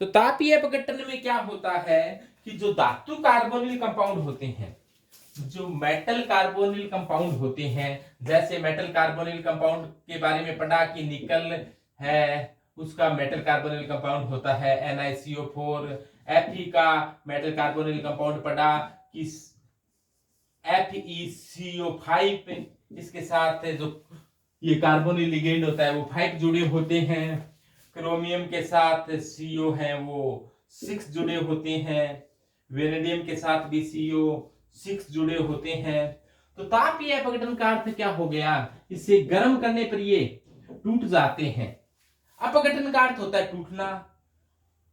तो तापीय अपघटन में क्या होता है कि जो धातु कार्बोनिल कंपाउंड होते हैं, जो मेटल कार्बोनिल कंपाउंड होते हैं, जैसे मेटल कार्बोनिल कंपाउंड के बारे में पढ़ा कि निकल है, उसका मेटल कार्बोनिल कंपाउंड होता है NiCO4। Fe का मेटल कार्बोनिल कंपाउंड पढ़ा कि FeCO5, इसके साथ जो ये कार्बोनिल लिगेंड होता है वो 5 जुड़े होते हैं। क्रोमियम के साथ CO है वो 6 जुड़े होते हैं। वेनेडियम के साथ भी CO6 जुड़े होते हैं। तो तापीय अपघटन का अर्थ क्या हो गया, इसे गर्म करने पर ये टूट जाते हैं। अपघटन का अर्थ होता है टूटना,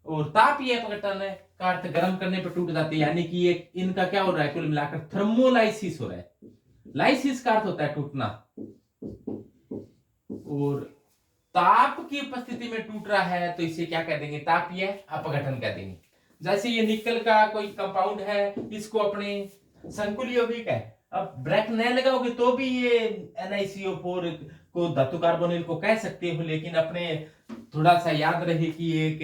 और तापीय अपघटन का अर्थ गर्म करने पर टूट जाते हैं, यानी कि ये इनका क्या हो रहा है, कुल मिलाकर थर्मोलाइसिस हो रहा है। लाइसिस का अर्थ होता है टूटना, और ताप की उपस्थिति में टूट रहा है तो इसे क्या कह देंगे, तापीय अपघटन कह देंगे। जैसे ये निकल का कोई कंपाउंड है, इसको अपने संकुल यौगिक है, अब ब्रेक नहीं लगाओगे तो भी ये NiCO4 को धातु कार्बोनिल को कह सकते हो, लेकिन अपने थोड़ा सा याद रहे कि एक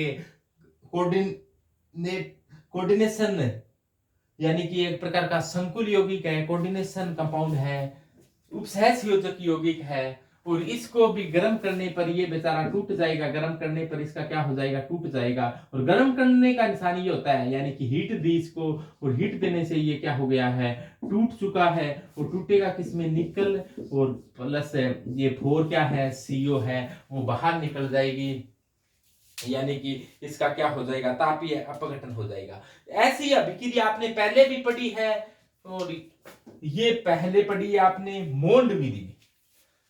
कोऑर्डिनेशन यानी कि एक प्रकार का संकुल यौगिक है, कोऑर्डिनेशन कंपाउंड है, उपसहसंयोजक यौगिक है, और इसको भी गर्म करने पर ये बेचारा टूट जाएगा। गर्म करने पर इसका क्या हो जाएगा, टूट जाएगा। और गर्म करने का निशान ये होता है, यानी कि हीट दी इसको, और हीट देने से ये क्या हो गया है, टूट चुका है। और टूटेगा किसमें, निकल, और प्लस ये 4 क्या है, CO है, वो बाहर निकल जाएगी, यानी कि इसका क्या हो जाएगा, तापीय अपघटन हो जाएगा। ऐसी अभिक्रिया आपने पहले भी पढ़ी है, और ये पहले पढ़ी है आपने मोंड विधि में।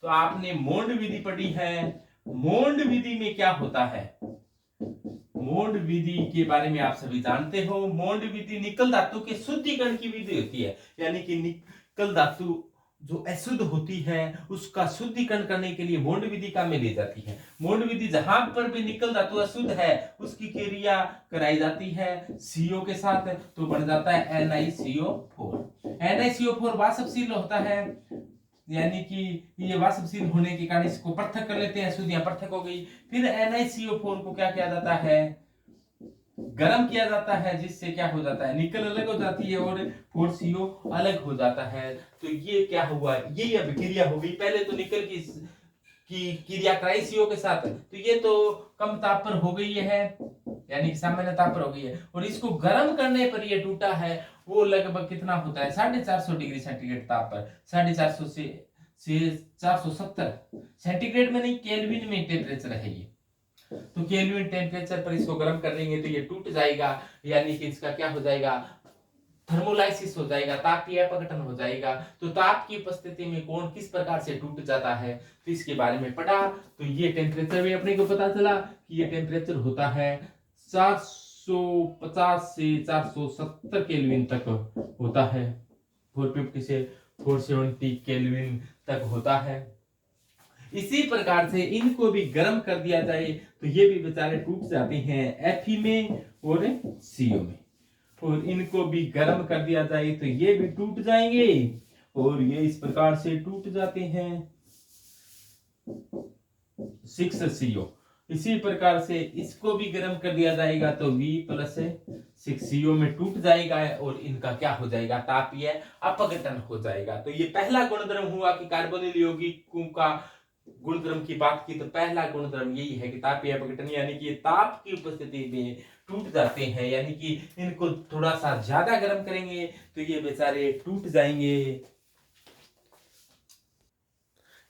तो आपने मोंड विधि पढ़ी है। मोंड विधि में क्या होता है, मोंड विधि के बारे में आप सभी जानते हो। मोंड विधि निकल धातु के शुद्धिकरण की विधि होती है, यानी कि निकल धातु जो अशुद्ध होती है उसका शुद्धिकरण करने के लिए मोंड विधि काम में ली जाती है। मोंड विधि जहां पर भी निकल धातु अशुद्ध है उसकी क्रिया कराई जाती है CO के साथ, तो बन जाता है NiCO4। NiCO4 वाष्पशील होता है, यानी कि ये वाष्पशील होने के कारण इसको पृथक कर लेते हैं, अशुद्धियां पृथक हो गई। फिर NiCO4 को क्या किया जाता है, गर्म किया जाता है, जिससे क्या हो जाता है, निकल अलग हो जाती है और 4CO अलग हो जाता है। तो ये क्या हुआ, यही अभिक्रिया हो गई। पहले तो निकल की क्रिया कराई CO के साथ, तो ये तो कम ताप पर हो गई है, यानी कि सामान्य ताप पर हो गई है। और इसको गर्म करने पर ये टूटा है, वो लगभग कितना होता है, 450 डिग्री सेंटीग्रेड ताप पर, 450 से 470 सेंटीग्रेड में नहीं, केल्विन में टेम्परेचर है ये। तो केल्विन टेम्परेचर पर इसको गर्म कर देंगे तो ये टूट जाएगा, यानी कि इसका क्या हो जाएगा, थर्मोलाइसिस हो जाएगा, तापीय अपघटन हो जाएगा। तो ताप की उपस्थिति में कौन किस प्रकार से टूट जाता है, तो इसके बारे में पढ़ा। तो ये टेम्परेचर भी अपने को पता चला कि ये टेम्परेचर होता है 450 से 470 केल्विन तक होता है, 450 से 470 केल्विन तक होता है। इसी प्रकार से इनको भी गर्म कर दिया जाए तो ये भी बेचारे टूट जाते हैं Fe में और CO में। और इनको भी गर्म कर दिया जाए तो ये भी टूट जाएंगे, और ये इस प्रकार से टूट जाते हैं 6CO। इसी प्रकार से इसको भी गर्म कर दिया जाएगा तो V + 6CO में टूट जाएगा, और इनका क्या हो जाएगा, तापीय अपघटन हो जाएगा। तो ये पहला गुणधर्म हुआ कि कार्बोनिल यौगिकों का गुणधर्म की बात की, तो पहला गुणधर्म यही है कि तापीय अपघटन, यानी कि ताप की उपस्थिति में टूट जाते हैं, यानी कि इनको थोड़ा सा ज्यादा गर्म करेंगे तो ये बेचारे टूट जाएंगे।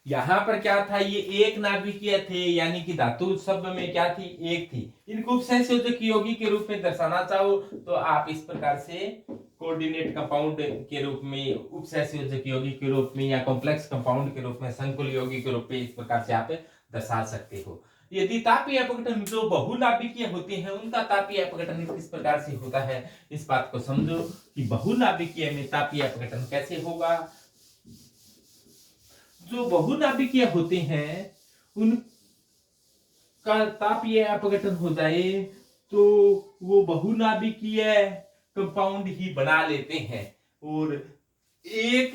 यहां पर क्या था, ये एक नाभिकीय थे, यानी कि धातु शब्द में क्या थी, एक थी। इनको उपसहसंयोजक यौगिक के रूप में दर्शाना चाहो तो आप इस प्रकार से कोऑर्डिनेट कंपाउंड के रूप में, उपसहसंयोजक यौगिक के रूप में, या कॉम्प्लेक्स कंपाउंड के रूप में, संकुल यौगिक के रूप में इस प्रकार से आप दर्शा सकते हो। यदि तापीय अपघटन जो बहुनाभिकीय होते हैं उनका तापीय अपघटन किस प्रकार से होता है, इस बात को समझो कि बहुनाभिकीय में तापीय अपघटन कैसे होगा। जो बहुनाभिकीय होते हैं उनका तापीय अपघटन हो जाए तो वो बहुनाभिकीय कंपाउंड ही बना लेते हैं, और एक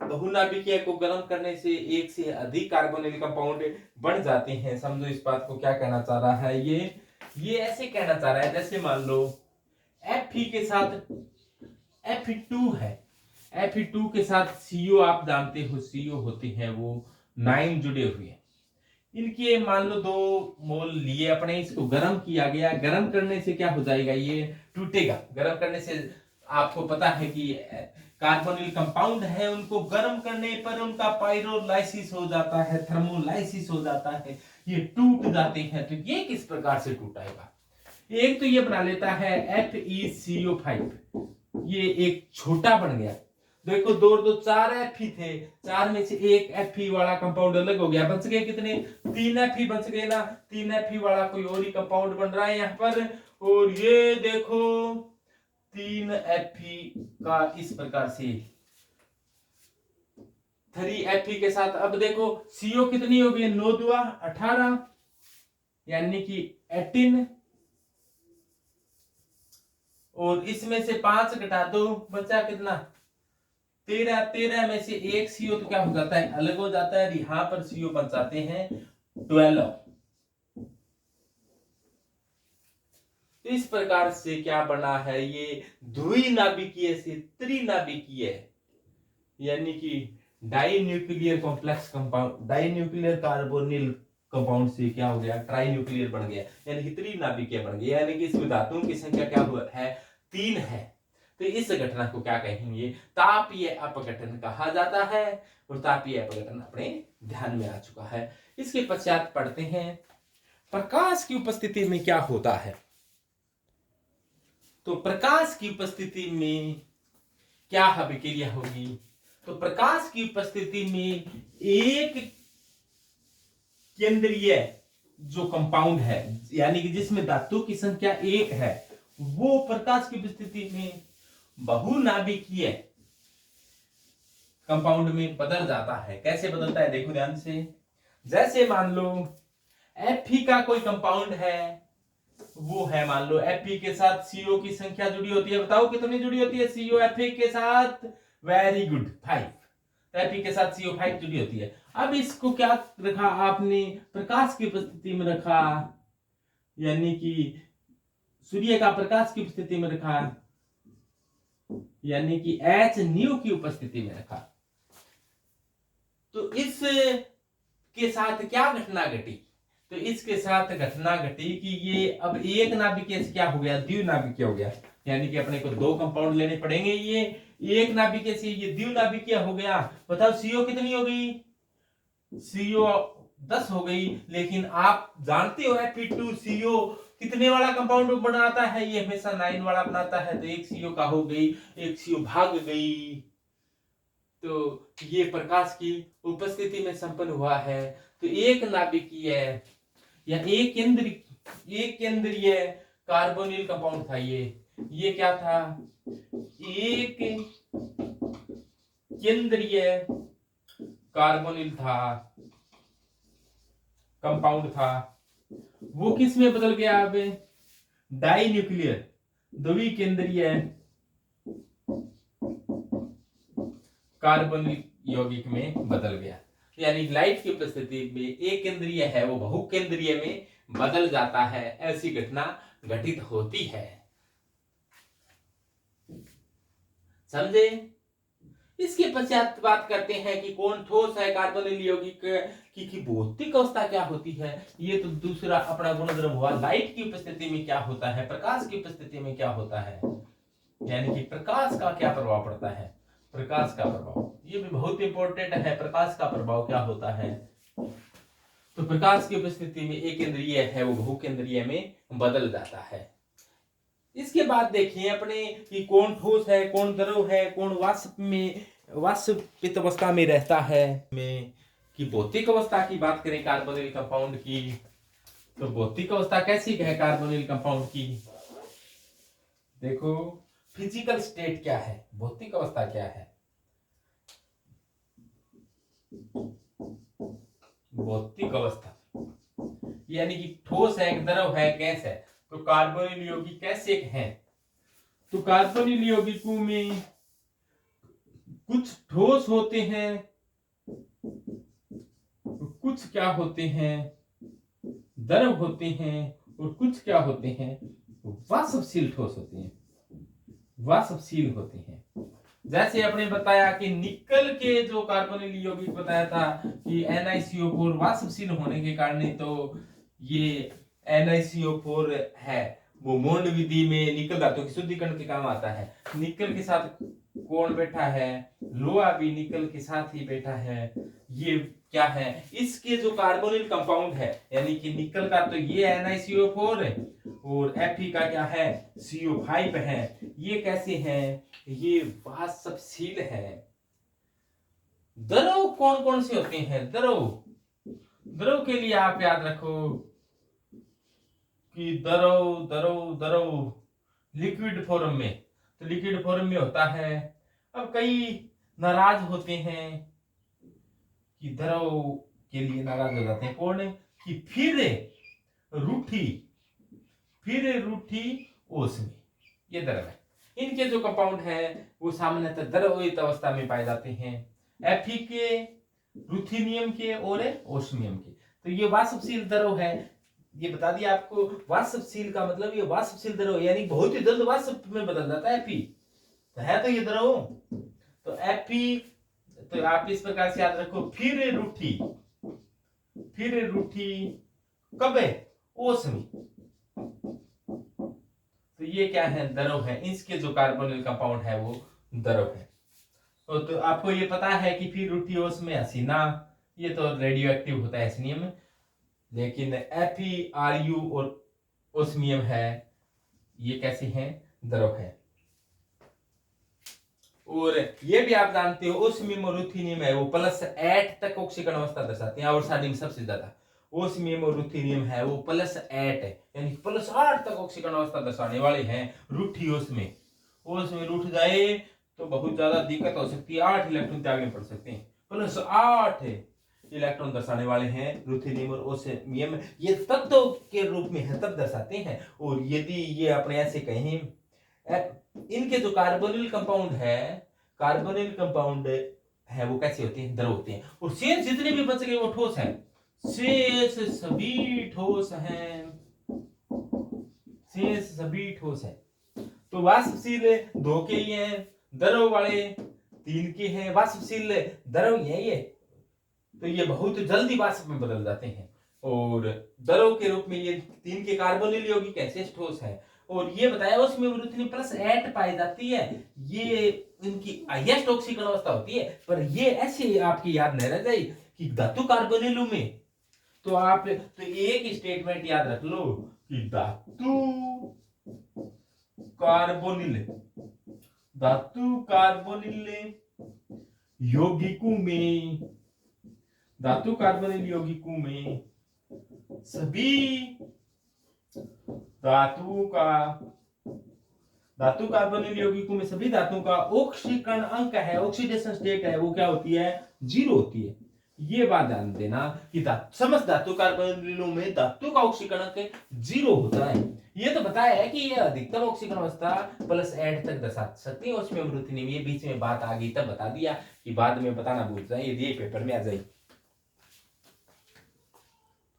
बहुनाभिकीय को गर्म करने से एक से अधिक कार्बोनिल कंपाउंड बन जाते हैं। समझो इस बात को क्या कहना चाह रहा है ये, ये ऐसे कहना चाह रहा है, जैसे मान लो Fe के साथ Fe2 है, Fe2 के साथ CO आप जानते हो, CO होते हैं वो 9 जुड़े हुए हैं। इनके मान लो 2 मोल लिए अपने, इसको गर्म किया गया। गर्म करने से क्या हो जाएगा, ये टूटेगा। गर्म करने से आपको पता है कि कार्बोनिल कंपाउंड है, उनको गर्म करने पर उनका पाइरोलाइसिस हो जाता है, थर्मोलाइसिस हो जाता है, ये टूट जाते हैं। तो ये किस प्रकार से टूटेगा? एक तो ये बना लेता है FeCO5, ये एक छोटा बन गया। देखो 2 और 2 4 Fe थे, 4 में से एक Fe वाला कंपाउंड अलग हो गया, बच गए कितने? 3 Fe बच गए ना। 3 Fe वाला कोई और ही कंपाउंड बन रहा है यहाँ पर। और ये देखो 3 Fe का इस प्रकार से 3 Fe के साथ, अब देखो CO कितनी हो गई? 9 दुआ 18, यानी कि 18, और इसमें से 5 घटा दो, बचा कितना? 13। 13 में से एक CO तो क्या हो जाता है? अलग हो जाता है। यहां पर CO बन जाते हैं 12। तो इस प्रकार से क्या बना है? ये द्विनाभिकीय से त्रिनाभिकीय, यानी कि dinuclear complex compound, dinuclear carbonyl compound से क्या हो गया? ट्राई न्यूक्लियर बन गया, यानी कि त्रिनाभिकीय बन गया। यानी कि इसमें धातुओं की संख्या क्या है? 3 है। तो इस घटना को क्या कहेंगे? तापीय अपघटन कहा जाता है। और तापीय अपघटन अपने ध्यान में आ चुका है। इसके पश्चात पढ़ते हैं प्रकाश की उपस्थिति में क्या होता है। तो प्रकाश की उपस्थिति में क्या अभिक्रिया होगी? तो प्रकाश की उपस्थिति में एक केंद्रीय जो कंपाउंड है, यानी कि जिसमें धातु की संख्या 1 है, वो प्रकाश की उपस्थिति में बहुनाभिकीय कंपाउंड में बदल जाता है। कैसे बदलता है? देखो ध्यान से। जैसे मान लो Fe का कोई कंपाउंड है, वो है मान लो Fe के साथ CO की संख्या जुड़ी होती है। बताओ कितनी जुड़ी होती है CO Fe के साथ? Very good, 5। Fe के साथ CO 5 जुड़ी होती है। अब इसको क्या रखा आपने? प्रकाश की उपस्थिति में रखा, यानी कि सूर्य का प्रकाश की उपस्थिति में रखा, यानी कि H की उपस्थिति में रखा। तो इस के साथ क्या घटना घटी? तो इसके साथ घटना घटी कि ये अब एक नाभिकीय से क्या हो गया? द्विनाभिकीय हो गया। यानी कि अपने को 2 कंपाउंड लेने पड़ेंगे। ये एक नाभिकीय से ये द्विनाभिकीय हो गया। बताओ CO कितनी हो गई? CO 10 हो गई। लेकिन आप जानते हो Fe2CO कितने वाला कंपाउंड बनाता है? ये हमेशा 9 वाला बनाता है। तो एक CO का हो गई, एक CO भाग गई। तो ये प्रकाश की उपस्थिति में संपन्न हुआ है। तो एक नाभिकीय या एक केंद्रीय कार्बोनिल कंपाउंड था। ये क्या था? एक केंद्रीय कार्बोनिल था, कंपाउंड था। वो किस में बदल गया? अब डाई न्यूक्लियर, द्विकेंद्रीय कार्बोनिल यौगिक में बदल गया। यानी लाइट की उपस्थिति में एक केंद्रीय है वो बहुकेंद्रीय में बदल जाता है। ऐसी घटना घटित होती है। समझे? इसके पश्चात बात करते हैं कि कौन ठोस है कार्बोनिल यौगिक की भौतिक अवस्था क्या होती है। ये तो दूसरा अपना गुणधर्म हुआ। लाइट की उपस्थिति में क्या होता है, प्रकाश की उपस्थिति में क्या होता है, यानी कि प्रकाश का क्या प्रभाव पड़ता है। प्रकाश का प्रभाव ये भी बहुत इंपॉर्टेंट है। प्रकाश का प्रभाव क्या होता है? तो प्रकाश की उपस्थिति में एक केंद्रीय है वो बहुकेंद्रीय में बदल जाता है। इसके बाद देखिए अपने कि कौन ठोस है, कौन द्रव है, कौन वाष्पित अवस्था में रहता है। में कि भौतिक अवस्था की बात करें कार्बोनिल कंपाउंड की, तो भौतिक अवस्था कैसी है कार्बोनिल कंपाउंड की? देखो फिजिकल स्टेट क्या है, भौतिक अवस्था क्या है? भौतिक अवस्था यानी कि ठोस है, द्रव है, गैस है। तो कार्बोनिल यौगिक कैसे हैं? तो कार्बोनिल यौगिकों में कुछ ठोस होते हैं, कुछ क्या होते हैं? द्रव होते हैं, और कुछ क्या होते हैं, वाष्पशील ठोस होते हैं, वाष्पशील होते हैं। जैसे अपने बताया कि निकल के जो कार्बोनिल यौगिक बताया था कि NiCO4 वाष्पशील होने के कारण तो ये NiCO4 है, वो मोल्ड विधि में निकल धातु की शुद्धिकरण के काम आता है। निकल के साथ कौन बैठा है, लोहा भी निकल के साथ ही बैठा है। ये क्या है, इसके जो कार्बोनिल कंपाउंड है, यानी कि निकल का तो ये NiCO4 है और Fe का क्या है, CO5 है। ये कैसे हैं, ये वाष्पशील है। द्रव कौन कौन से होते हैं, द्रव, द्रव के लिए आप याद रखो कि द्रव द्रव द्रव लिक्विड फॉर्म में, तो लिक्विड फॉर्म में होता है। अब कई नाराज होते हैं कि द्रव के लिए नाराज हो जाते हैं, कौन है कि फिर रूठी ओस्मी, ये द्रव है। इनके जो कंपाउंड है वो सामान्यतः द्रवित अवस्था में पाए जाते हैं, Fe के, रुथेनियम के और ओस्मियम के। तो ये वाष्पशील द्रव है। ये बता दिया आपको, वाष्पशील का मतलब ये वाष्पशील द्रव यानी बहुत ही जल्द वाष्प में बदल जाता है Fe, तो है तो ये द्रव। तो Fe, तो आप इस प्रकार से याद रखो, फिर रूठी कब है, ओस्मी। तो ये क्या है, द्रव है। इसके जो कार्बोनिल कंपाउंड है वो द्रव है। तो आपको ये पता है कि फिर रूठी ओस्मी हसीना, ये तो रेडियो एक्टिव होता है एस्नियम में, लेकिन FeRu और ओस्मियम है, ये कैसे हैं, द्रव है। और ये भी आप जानते हो, ओस्मियम और रुथेनियम है वो +8 तक ऑक्सीकरण अवस्था दर्शाते हैं, और शादी में सबसे ज्यादा ओस्मियम और रुथेनियम है वो +8 है, यानी +8 तक ऑक्सीकरण अवस्था दर्शाने वाले हैं। रूठी ओस्मियम, ओस्मियम रूठ जाए तो बहुत ज्यादा दिक्कत हो सकती है, 8 इलेक्ट्रॉन त्याग में पड़ सकते हैं। +8 इलेक्ट्रॉन दर्शाने वाले हैं रुथेनियम और ओस्मियम, ये तत्व के रूप में है तब दर्शाते हैं। और यदि ये अपने ऐसे कहें, इनके जो कार्बोनिल कंपाउंड है वो कैसे होते हैं, द्रव होते हैं। और शेष जितने भी बच गए वो ठोस है, शेष सभी ठोस हैं, शेष सभी ठोस है। तो वाष्पशील 2 के ही हैं, द्रव वाले 3 के हैं। वाष्पशील द्रव ये तो ये बहुत जल्दी वाष्प में बदल जाते हैं, और द्रव के रूप में ये 3 के कार्बोनिल यौगिक कैसे ठोस है। और ये बताया उसमें रुथेनियम +8 पाई जाती है, ये इनकी हाईएस्ट ऑक्सीकरण अवस्था होती है। पर ये ऐसे आपकी याद नहीं रह जाए कि धातु कार्बोनिलों में, तो आप तो एक स्टेटमेंट याद रख लो कि धातु कार्बोनिल यौगिकों में सभी धातु कार्बोनिल यौगिकों में सभी धातुओं का ऑक्सीकरण अंक है, ऑक्सीडेशन स्टेट है, वो क्या होती है, 0 होती है। ये बात ध्यान देना कि समस्त धातु कार्बोनिलों में धातु का ऑक्सीकरण अंक 0 होता है। ये तो बताया है कि ये अधिकतम ऑक्सीकरण अवस्था +8 तक दर्शा सकती है, उसमें रुथेनियम। ये बीच में बात आ गई तब बता दिया कि बाद में बताना भूल जाए, यदि पेपर में आ जाए।